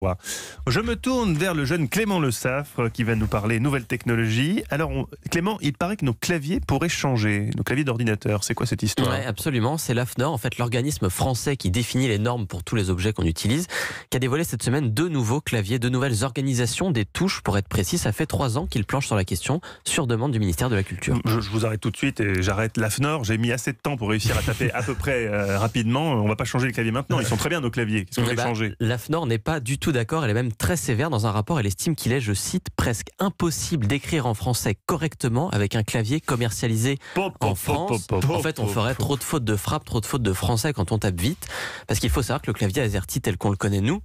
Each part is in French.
Je me tourne vers le jeune Clément Le Saffre qui va nous parler nouvelles technologies. Alors Clément, il paraît que nos claviers pourraient changer, nos claviers d'ordinateur. C'est quoi cette histoire? Oui, absolument. C'est l'AFNOR, en fait l'organisme français qui définit les normes pour tous les objets qu'on utilise, qui a dévoilé cette semaine 2 nouveaux claviers, 2 nouvelles organisations des touches. Pour être précis, ça fait 3 ans qu'il planche sur la question sur demande du ministère de la Culture. Je vous arrête tout de suite et j'arrête l'AFNOR. J'ai mis assez de temps pour réussir à taper à peu près rapidement. On va pas changer les claviers maintenant. Ils sont très bien nos claviers. Qu'est-ce qu'on fait changer? L'AFNOR n'est pas du tout d'accord. Elle est même très sévère. Dans un rapport, elle estime qu'il est, je cite, presque impossible d'écrire en français correctement avec un clavier commercialisé en France. En fait, on ferait trop de fautes de frappe, trop de fautes de français quand on tape vite. Parce qu'il faut savoir que le clavier AZERTY tel qu'on le connaît nous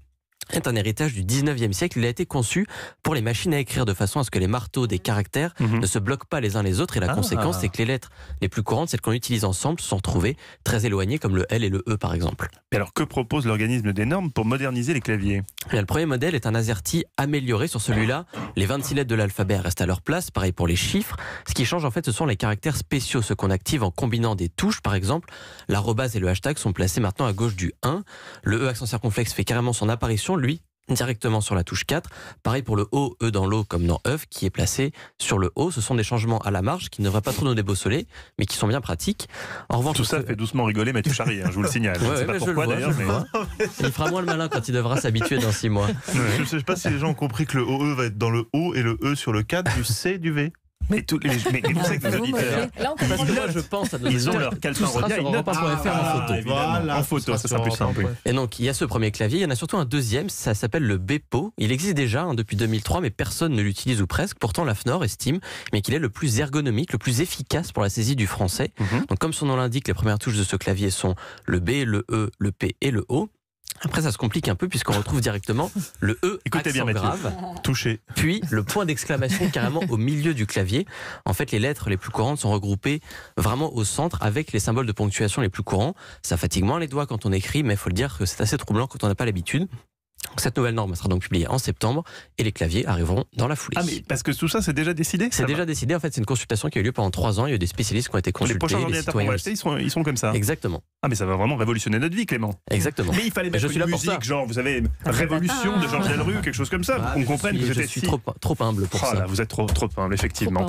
est un héritage du 19e siècle. Il a été conçu pour les machines à écrire de façon à ce que les marteaux des caractères ne se bloquent pas les uns les autres. Et la conséquence, c'est que les lettres les plus courantes, celles qu'on utilise ensemble, se sont retrouvées très éloignées, comme le L et le E par exemple. Et alors, que propose l'organisme des normes pour moderniser les claviers? Le premier modèle est un AZERTY amélioré. Sur celui-là, les 26 lettres de l'alphabet restent à leur place. Pareil pour les chiffres. Ce qui change en fait, ce sont les caractères spéciaux, ceux qu'on active en combinant des touches. Par exemple, l'arrobase et le hashtag sont placés maintenant à gauche du 1. Le E accent circonflexe fait carrément son apparition, lui, directement sur la touche 4. Pareil pour le O, E dans l'eau comme dans œuf, qui est placé sur le O. Ce sont des changements à la marge qui ne devraient pas trop nous débossoler, mais qui sont bien pratiques. En revanche, tout ça fait doucement rigoler Mathieu Charrier, je vous le signale. Je ne sais pas pourquoi d'ailleurs. Mais... il fera moins le malin quand il devra s'habituer dans 6 mois. Je ne sais pas si les gens ont compris que le OE va être dans le O et le E sur le 4, du C, du V. Mais vous savez que les auditeurs, parce que moi je pense à nos ils ont auditeurs, leur calepin Rodia, ils notent en photo. Voilà, en photo, ça sera plus simple. Et donc il y a ce premier clavier, il y en a surtout un deuxième, ça s'appelle le Bepo. Il existe déjà depuis 2003, mais personne ne l'utilise ou presque. Pourtant l'AFNOR estime qu'il est le plus ergonomique, le plus efficace pour la saisie du français. Donc comme son nom l'indique, les premières touches de ce clavier sont le B, le E, le P et le O. Après, ça se complique un peu puisqu'on retrouve directement le E, écoutez accent bien, grave, touché, puis le point d'exclamation carrément au milieu du clavier. En fait, les lettres les plus courantes sont regroupées vraiment au centre avec les symboles de ponctuation les plus courants. Ça fatigue moins les doigts quand on écrit, mais il faut le dire que c'est assez troublant quand on n'a pas l'habitude. Cette nouvelle norme sera donc publiée en septembre et les claviers arriveront dans la foulée. Ah mais parce que tout ça c'est déjà décidé? C'est déjà décidé, en fait c'est une consultation qui a eu lieu pendant 3 ans, il y a eu des spécialistes qui ont été consultés. Les prochains ordinateurs qu'on va acheter, ils sont comme ça? Exactement. Ah mais ça va vraiment révolutionner notre vie Clément. Exactement. Mais il fallait mettre une musique genre, vous savez, Révolution de Georges Delru, quelque chose comme ça, pour qu'on comprenne que je suis trop humble pour ça. Là, vous êtes trop humble effectivement.